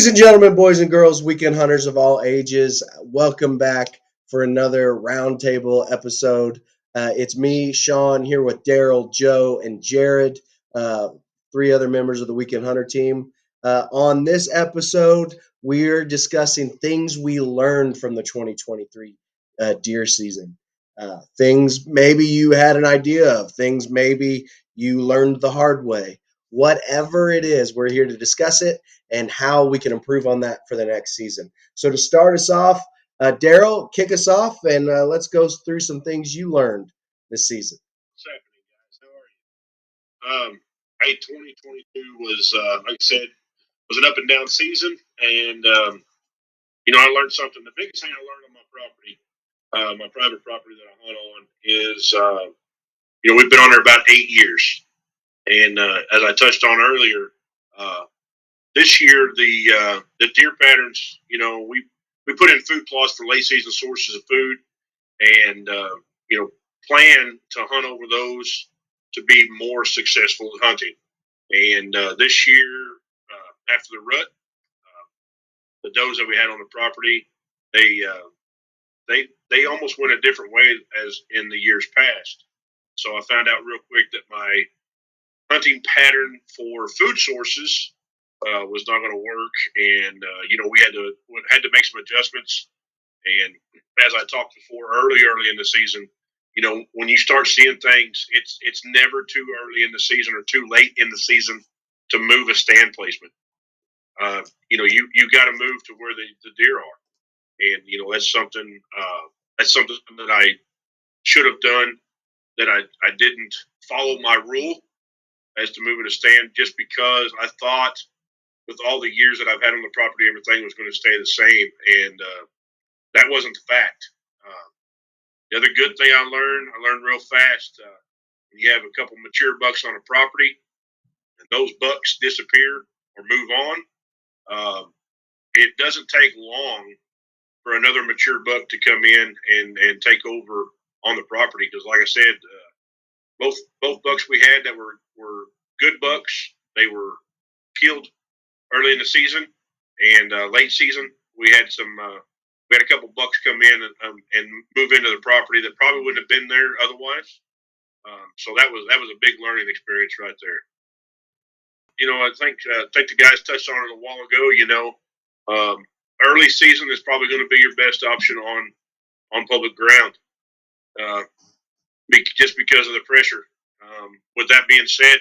Ladies and gentlemen, boys and girls, weekend hunters of all ages, welcome back for another roundtable episode. It's me, Shawn, here with Darryell, Joe, and Jared, three other members of the Weekend Hunter team. On this episode, we're discussing things we learned from the 2023 deer season. Things maybe you had an idea of, things maybe you learned the hard way. Whatever it is, we're here to discuss it and how we can improve on that for the next season. So to start us off, Darryell, kick us off, and let's go through some things you learned this season. What's happening, guys? How are you? Hey, 2022 was, like I said, was an up and down season, and I learned something. The biggest thing I learned on my property, my private property that I hunt on, is we've been on there about 8 years, and as I touched on earlier, this year the deer patterns, we put in food plots for late season sources of food, and plan to hunt over those to be more successful at hunting. And this year, after the rut, the does that we had on the property, they almost went a different way as in the years past. So I found out real quick that my hunting pattern for food sources was not going to work, and we had to make some adjustments. And as I talked before, early in the season, when you start seeing things, it's never too early in the season or too late in the season to move a stand placement. You got to move to where the deer are, and that's something that I should have done, that I didn't follow my rule as to moving a stand, just because I thought with all the years that I've had on the property, everything was going to stay the same, and that wasn't the fact. The other good thing I learned real fast, when you have a couple mature bucks on a property and those bucks disappear or move on, it doesn't take long for another mature buck to come in and take over on the property. Because like I said, both bucks we had that were good bucks, they were killed early in the season, and late season we had a couple bucks come in and move into the property that probably wouldn't have been there otherwise. So that was a big learning experience right there. I think the guys touched on it a while ago. Early season is probably going to be your best option on public ground, just because of the pressure. With that being said,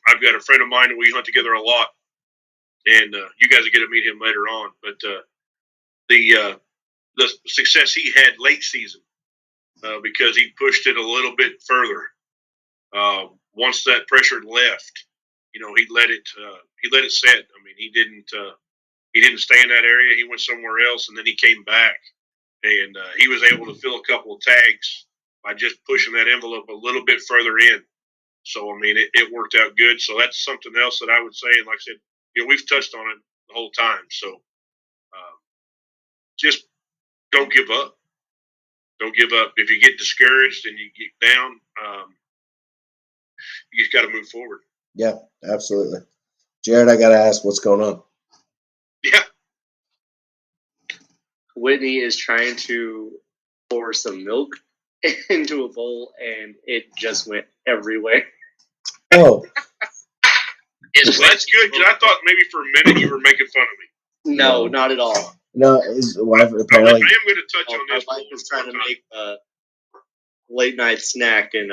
I've got a friend of mine and we hunt together a lot, and you guys will get to meet him later on. But the success he had late season, because he pushed it a little bit further. Once that pressure left, he let it set. I mean, he didn't stay in that area. He went somewhere else, and then he came back, and he was able to fill a couple of tags by just pushing that envelope a little bit further in. So I mean, it worked out good. So that's something else that I would say. And like I said, we've touched on it the whole time. So just don't give up. Don't give up. If you get discouraged and you get down, you just got to move forward. Yeah, absolutely. Jared, I got to ask, what's going on? Yeah. Whitney is trying to pour some milk into a bowl, and it just went everywhere. Oh. That's good, because I thought maybe for a minute you were making fun of me. No, not at all. No, his wife apparently. I am going to touch on this. My wife was trying to make a late night snack, and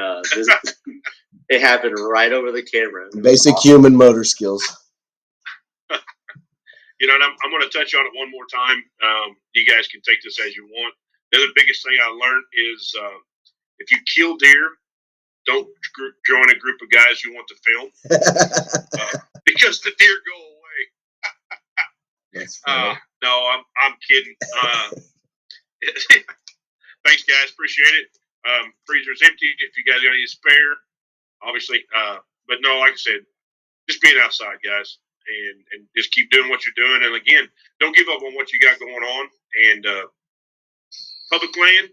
it happened right over the camera. Basic human motor skills. And I'm going to touch on it one more time. You guys can take this as you want. The other biggest thing I learned is if you kill deer, don't join a group of guys you want to film, because the deer go away. No, I'm kidding. Thanks, guys. Appreciate it. Freezer's empty. If you guys got any spare, obviously. But no, like I said, just being outside, guys, and just keep doing what you're doing. And again, don't give up on what you got going on. And public land,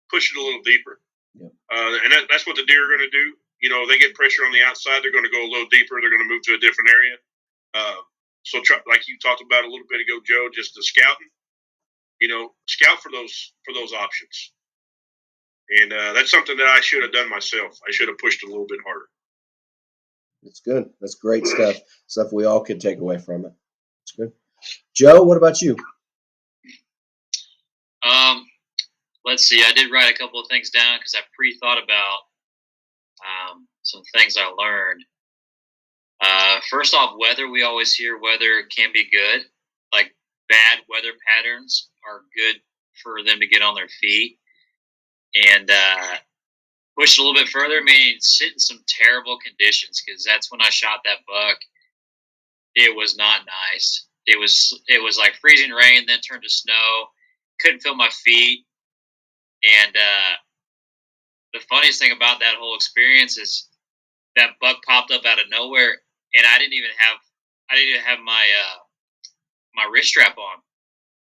push it a little deeper. Yep. And that's what the deer are going to do. They get pressure on the outside, they're going to go a little deeper. They're going to move to a different area. So like you talked about a little bit ago, Joe, just the scouting. Scout for those options. And that's something that I should have done myself. I should have pushed a little bit harder. That's good. That's great stuff. Stuff we all could take away from it. That's good. Joe, what about you? Let's see. I did write a couple of things down because I pre-thought about some things I learned. First off, weather. We always hear weather can be good. Like bad weather patterns are good for them to get on their feet. And push it a little bit further, I mean, sit in some terrible conditions because that's when I shot that buck. It was not nice. It was like freezing rain, then turned to snow. Couldn't feel my feet. And the funniest thing about that whole experience is that buck popped up out of nowhere, and I didn't even have my my wrist strap on.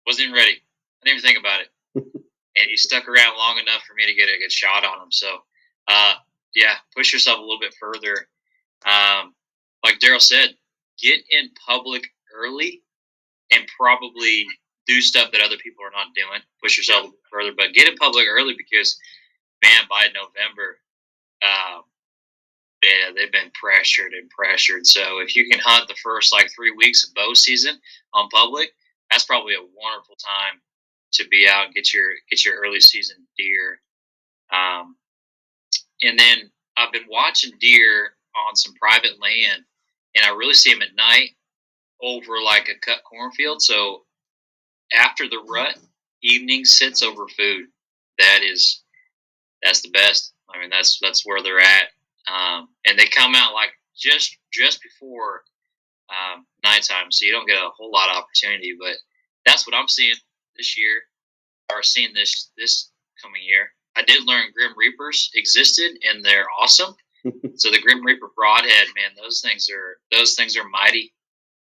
Wasn't even ready. I didn't even think about it. And he stuck around long enough for me to get a good shot on him. So, yeah, push yourself a little bit further. Like Darryell said, get in public early and probably do stuff that other people are not doing. Push yourself a little bit further, but get in public early because, man, by November, yeah, they've been pressured and pressured. So if you can hunt the first 3 weeks of bow season on public, that's probably a wonderful time to be out and get your early season deer. And then I've been watching deer on some private land, and I really see them at night over like a cut cornfield. So after the rut, evening sits over food. That's the best. I mean, that's where they're at, and they come out like just before nighttime, so you don't get a whole lot of opportunity. But that's what I'm seeing this year, or seeing this coming year. I did learn Grim Reapers existed, and they're awesome. So the Grim Reaper broadhead, man, those things are mighty.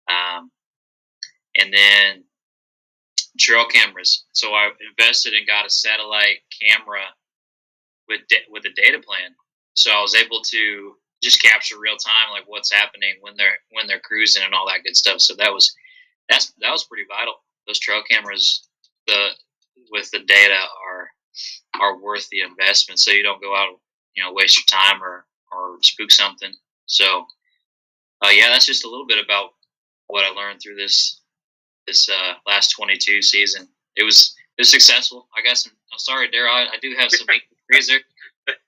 And then trail cameras. So I invested and got a satellite camera with a data plan. So I was able to just capture real time, like what's happening when they're cruising and all that good stuff. So that was pretty vital. Those trail cameras, with the data are worth the investment. So you don't go out, waste your time or spook something. So yeah, that's just a little bit about what I learned through this last 22 season. It was successful. I got some. I'm sorry, Darryell. I do have some freezer. But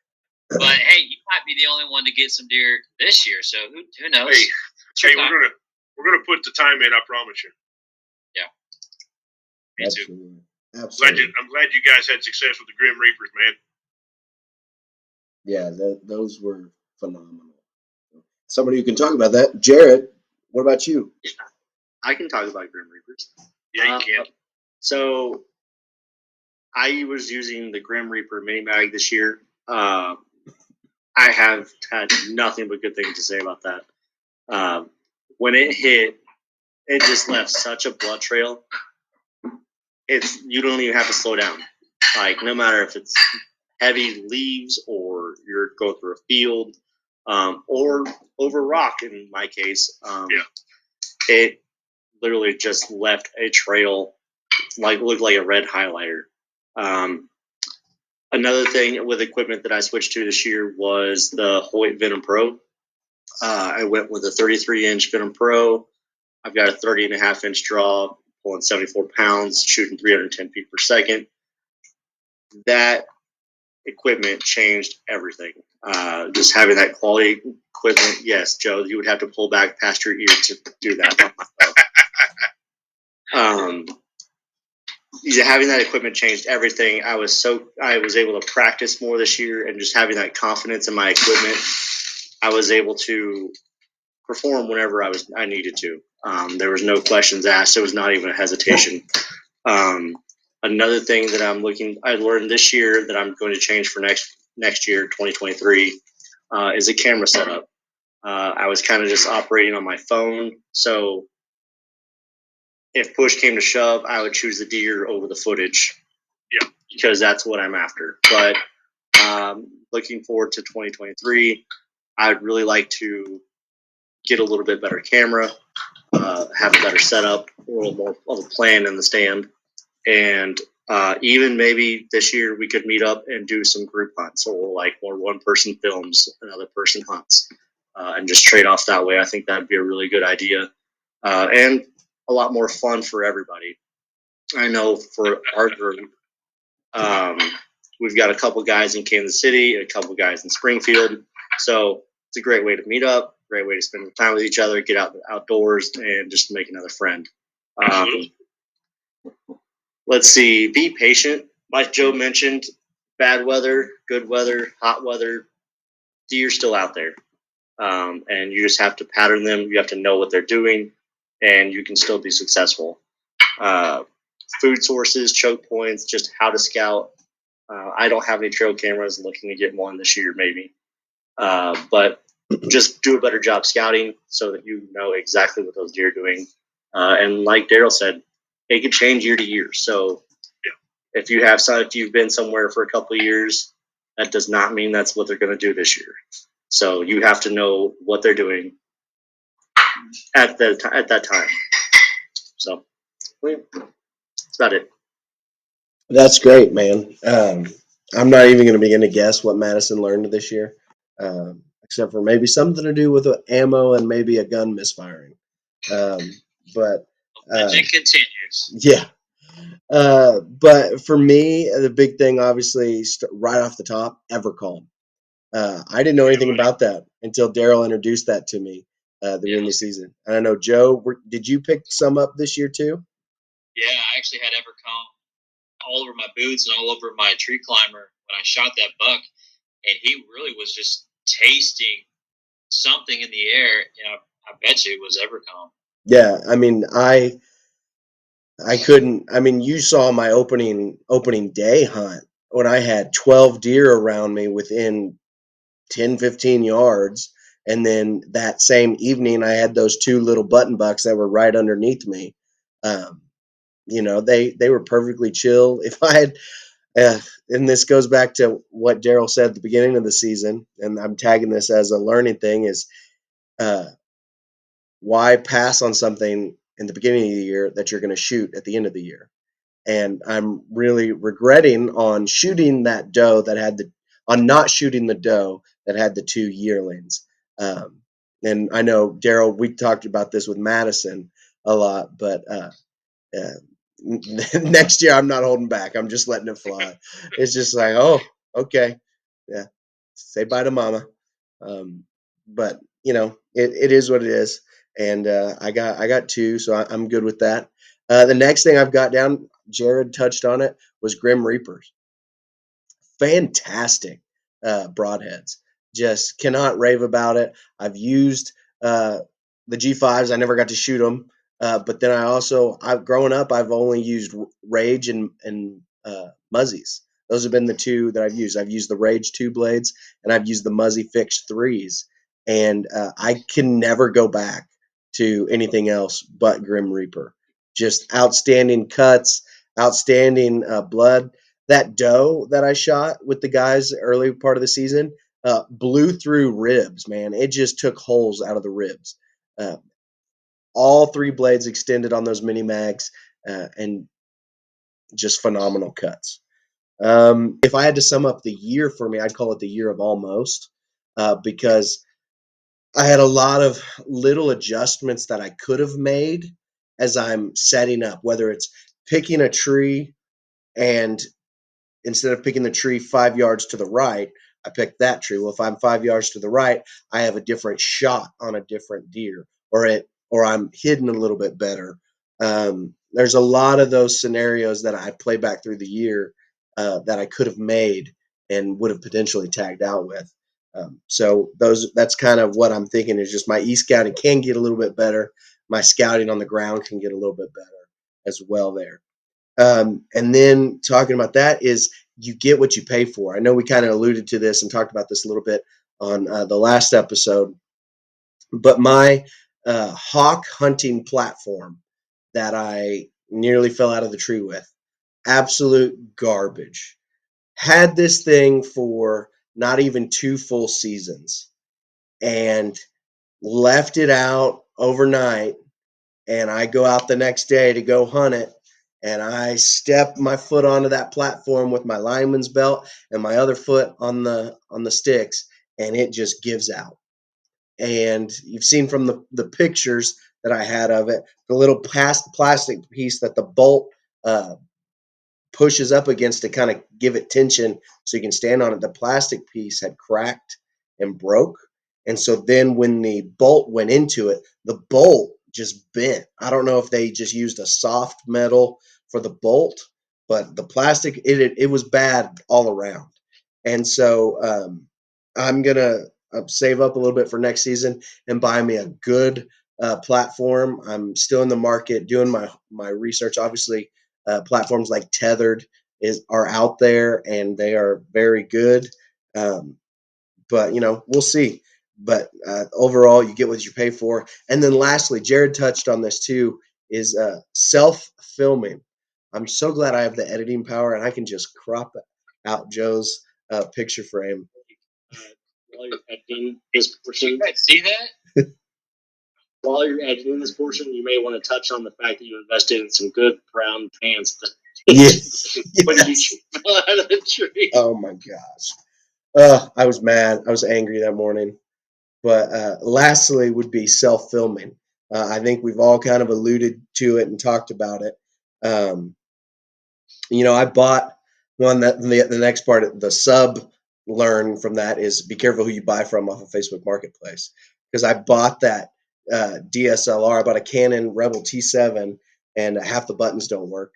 hey, you might be the only one to get some deer this year. So who knows? Hey, we're gonna put the time in. I promise you. Yeah. Me Absolutely. too. Absolutely. I'm glad you guys had success with the Grim Reapers, man. Yeah, those were phenomenal. Somebody who can talk about that. Jared, what about you? I can talk about Grim Reapers. Yeah, you can. So I was using the Grim Reaper mini mag this year. I have had nothing but good things to say about that. When it hit, it just left such a blood trail. You don't even have to slow down. Like, no matter if it's heavy leaves or you're going through a field, or over rock in my case, it literally just left a trail, looked like a red highlighter. Another thing with equipment that I switched to this year was the Hoyt Venom Pro. I went with a 33-inch Venom Pro. I've got a 30.5-inch draw, pulling 74 pounds, shooting 310 feet per second. That equipment changed everything. Just having that quality equipment, yes, Joe, you would have to pull back past your ear to do that. Having that equipment changed everything. I was able to practice more this year, and just having that confidence in my equipment, I was able to perform whenever I needed to. There was no questions asked. There was not even a hesitation. Another thing that I learned this year that I'm going to change for next year, 2023, is a camera setup. I was kind of just operating on my phone, so if push came to shove, I would choose the deer over the footage. Yeah, because that's what I'm after. But looking forward to 2023, I'd really like to get a little bit better camera. have a better setup, a little more of a plan in the stand, and even maybe this year we could meet up and do some group hunts, or like where one person films, another person hunts, and just trade off that way. I think that'd be a really good idea, and a lot more fun for everybody. I know for our group, um, we've got a couple guys in Kansas City, a couple guys in Springfield, so it's a great way to meet up, great way to spend time with each other, get out outdoors, and just make another friend. Let's see, be patient. Like Joe mentioned, bad weather, good weather, hot weather, deer's still out there. And you just have to pattern them. You have to know what they're doing, and you can still be successful. Uh, Food sources, choke points, just how to scout. I don't have any trail cameras. Looking to get one this year, maybe. But just do a better job scouting so that you know exactly what those deer are doing. And like Darryell said, it could change year to year. So if you've been somewhere for a couple of years, that does not mean that's what they're going to do this year. So you have to know what they're doing at that time. So that's about it. That's great, man. I'm not even going to begin to guess what Madison learned this year, except for maybe something to do with ammo and maybe a gun misfiring. Um, but Legend continues. yeah. But for me, the big thing, obviously, right off the top, Evercalm. I didn't know anything about that until Darryell introduced that to me the beginning of the season. And I know, Joe, did you pick some up this year too? Yeah, I actually had Evercomb all over my boots and all over my tree climber when I shot that buck, and he really was just tasting something in the air. I bet you it was Evercomb. Yeah, I mean, I couldn't. I mean, you saw my opening day hunt when I had 12 deer around me within 10, 15 yards. And then that same evening, I had those two little button bucks that were right underneath me. Um, they were perfectly chill. If I had, and this goes back to what Darryell said at the beginning of the season, and I'm tagging this as a learning thing, is uh, why pass on something in the beginning of the year that you're going to shoot at the end of the year? And I'm really regretting on shooting that doe that had on not shooting the doe that had the two yearlings. Um, and I know, Darryell, we talked about this with Madison a lot, but next year I'm not holding back. I'm just letting it fly. It's just like, oh, okay, yeah, say bye to mama. But it is what it is, and I got two, so I'm good with that. The next thing I've got down, Jared touched on it, was Grim Reapers. Fantastic broadheads. Just cannot rave about it. I've used uh, the G5s. I never got to shoot them, but then I've growing up, I've only used Rage and Muzzies. Those have been the two that I've used. I've used the Rage 2 blades, and I've used the Muzzy Fixed 3s, and I can never go back to anything else but Grim Reaper. Just outstanding cuts, outstanding blood. That doe that I shot with the guys early part of the season blew through ribs, man. It just took holes out of the ribs. Uh, all three blades extended on those mini mags, and just phenomenal cuts. If I had to sum up the year for me, I'd call it the year of almost, because I had a lot of little adjustments that I could have made as I'm setting up, whether it's picking a tree and instead of picking the tree 5 yards to the right, I picked that tree. Well, if I'm 5 yards to the right, I have a different shot on a different deer, or I'm hidden a little bit better. There's a lot of those scenarios that I play back through the year that I could have made and would have potentially tagged out with. So that's kind of what I'm thinking is just my e-scouting can get a little bit better. My scouting on the ground can get a little bit better as well there. And then talking about that is you get what you pay for. I know we kind of alluded to this and talked about this a little bit on the last episode, but my hawk hunting platform that I nearly fell out of the tree with, absolute garbage. Had this thing for not even 2 full seasons and left it out overnight and I go out the next day to go hunt it, and I step my foot onto that platform with my lineman's belt and my other foot on the sticks, and it just gives out. And you've seen from the pictures that I had of it, the little plastic piece that the bolt uh, pushes up against to kind of give it tension so you can stand on it. The plastic piece had cracked and broke. And so then when the bolt went into it, the bolt just bent. I don't know if they just used a soft metal for the bolt, but the plastic, it was bad all around. And so I'm going to save up a little bit for next season and buy me a good platform. I'm still in the market doing my research. Obviously, platforms like Tethered are out there and they are very good. But we'll see. But overall, you get what you pay for. And then lastly, Jared touched on this too, is self-filming. I'm so glad I have the editing power and I can just crop out Joe's picture frame. While you're editing this portion, See that? while you're editing this portion, you may want to touch on the fact that you invested in some good brown pants. Yes. When you fell out of the tree. Oh my gosh. I was mad. I was angry that morning. But lastly would be self-filming. I think we've all kind of alluded to it and talked about it. Um, I bought one that the next part, the sub learn from that is be careful who you buy from off of Facebook Marketplace. Because I bought that DSLR, I bought a Canon Rebel T7, and half the buttons don't work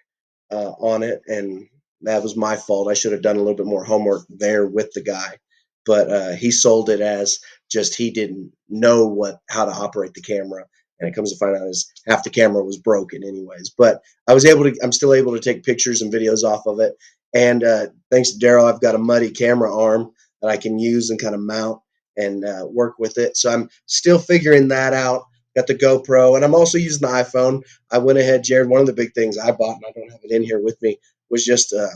on it, and that was my fault. I should have done a little bit more homework there with the guy, but he sold it as just he didn't know how to operate the camera, and it comes to find out is half the camera was broken anyways. But I'm still able to take pictures and videos off of it, and thanks to Darryell, I've got a muddy camera arm that I can use and kind of mount and work with it. So I'm still figuring that out. Got the GoPro, and I'm also using the iPhone. I went ahead, Jared. One of the big things I bought, and I don't have it in here with me, was just a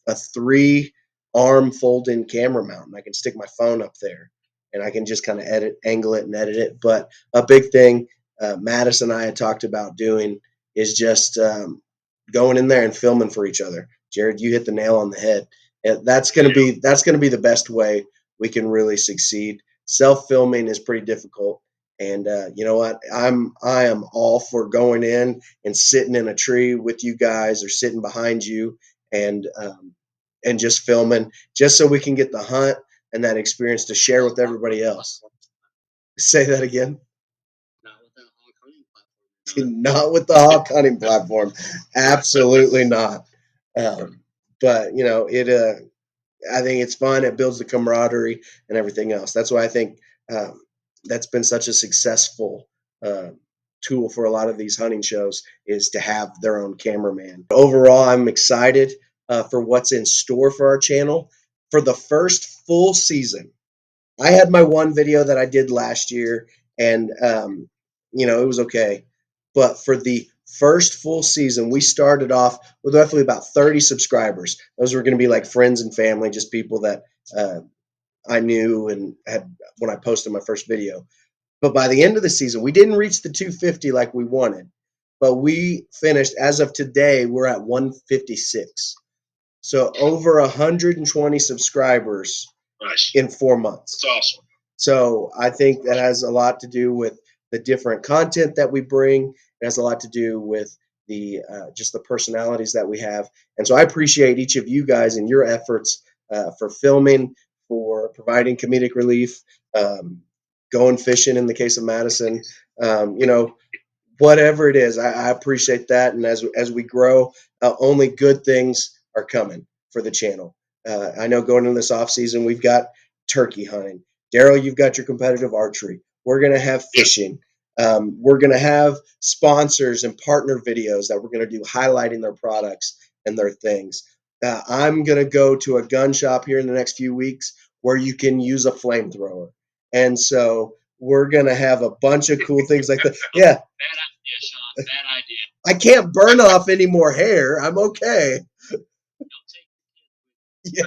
3-arm fold-in camera mount. And I can stick my phone up there, and I can just kind of angle it, and edit it. But a big thing Madison and I had talked about doing is just going in there and filming for each other. Jared, you hit the nail on the head. And that's going to be the best way we can really succeed. Self-filming is pretty difficult. And you know what? I am all for going in and sitting in a tree with you guys or sitting behind you and just filming, just so we can get the hunt and that experience to share with everybody else. Say that again. Not with the hawk hunting platform. Absolutely not. But it. I think it's fun. It builds the camaraderie and everything else. That's why I think that's been such a successful uh, tool for a lot of these hunting shows is to have their own cameraman. Overall, I'm excited for what's in store for our channel. For the first full season, I had my one video that I did last year, and it was okay. But for the first full season, we started off with roughly about 30 subscribers. Those were going to be like friends and family, just people that I knew and had when I posted my first video. But by the end of the season, we didn't reach the 250 like we wanted, but we finished, as of today, we're at 156. So over 120 subscribers Nice. in 4 months. That's awesome. So I think that has a lot to do with the different content that we bring. It has a lot to do with the just the personalities that we have. And so I appreciate each of you guys and your efforts for filming, for providing comedic relief, going fishing in the case of Madison. Whatever it is, I appreciate that. And as we grow, only good things are coming for the channel. I know going into this off season, we've got turkey hunting. Darryell, you've got your competitive archery. We're going to have fishing. We're going to have sponsors and partner videos that we're going to do highlighting their products and their things. I'm going to go to a gun shop here in the next few weeks where you can use a flamethrower. And so we're going to have a bunch of cool things like that. Yeah. Bad idea, Shawn. Bad idea. I can't burn off any more hair. I'm okay. Don't take Yeah.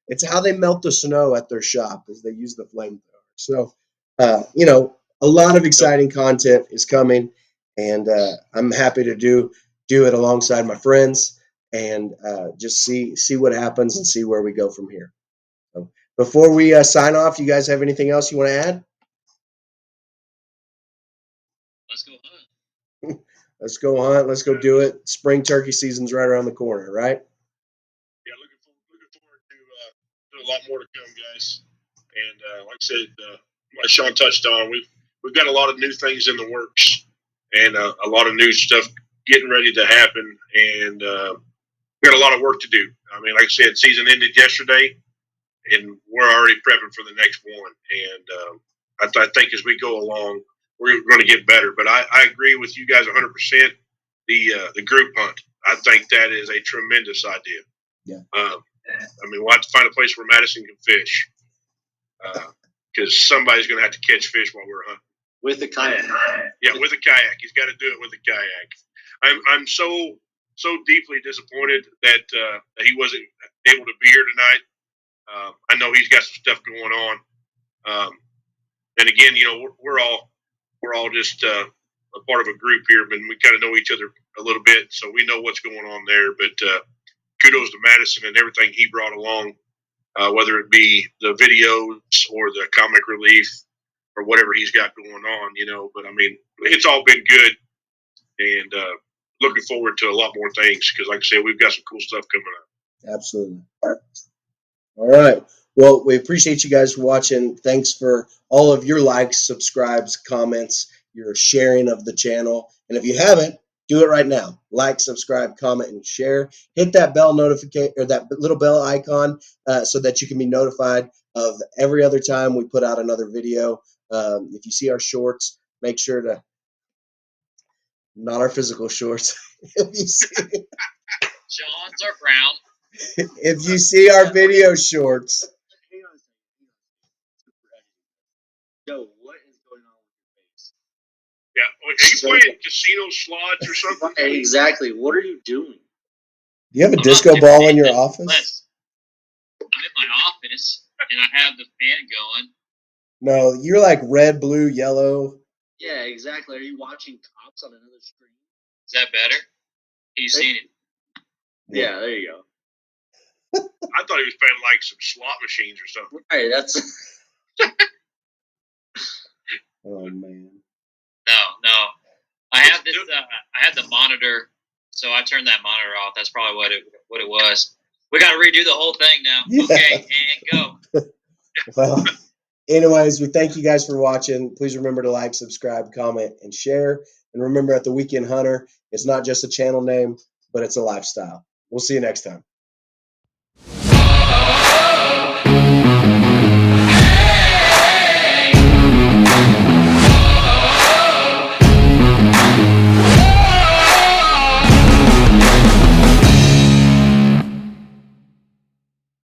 It's how they melt the snow at their shop is they use the flamethrower. So, a lot of exciting content is coming. and I'm happy to do it alongside my friends and just see what happens and see where we go from here. So before we sign off, you guys have anything else you want to add? Let's go hunt. Let's go hunt. Let's go do it. Spring turkey season's right around the corner, right? Yeah, looking forward to a lot more to come, guys. And like I said, like Shawn touched on, we've got a lot of new things in the works, and a lot of new stuff getting ready to happen, and we got a lot of work to do. I mean, like I said, season ended yesterday, and we're already prepping for the next one. And I think as we go along, we're going to get better. But I agree with you guys 100%. The group hunt, I think that is a tremendous idea. Yeah. I mean, we'll have to find a place where Madison can fish, because somebody's going to have to catch fish while we're hunting. With a kayak. Yeah, with a kayak. He's got to do it with a kayak. I'm so deeply disappointed that he wasn't able to be here tonight. I know he's got some stuff going on, and again, you know, we're all just a part of a group here, but we kind of know each other a little bit, so we know what's going on there. But kudos to Madison and everything he brought along, whether it be the videos or the comic relief or whatever he's got going on, you know. But I mean, it's all been good, and looking forward to a lot more things because, like I said, we've got some cool stuff coming up. Absolutely. All right. Well, we appreciate you guys for watching. Thanks for all of your likes, subscribes, comments, your sharing of the channel. And if you haven't, do it right now. Like, subscribe, comment, and share. Hit that bell notification or that little bell icon so that you can be notified of every other time we put out another video. If you see our shorts, make sure to not our physical shorts. If you see, Shawn's are brown. if you see our video shorts. Hang on a second. Yo, what is going on with your face? Yeah, are you playing casino slots or something? Exactly. What are you doing? Do you have a I'm disco not ball in your doing office? less. I'm in my office and I have the fan going. No, you're like red, blue, yellow. Yeah, exactly. Are you watching Cops on another screen? Is that better? Can you see it? Yeah, there you go. I thought he was playing like some slot machines or something. Right, that's Oh man. No. I have this. I had the monitor, so I turned that monitor off. That's probably what it was. We got to redo the whole thing now. Yeah. Okay, and go. Well, anyways, we thank you guys for watching. Please remember to like, subscribe, comment, and share. And remember, at the Weekend Hunter, it's not just a channel name, but it's a lifestyle. We'll see you next time.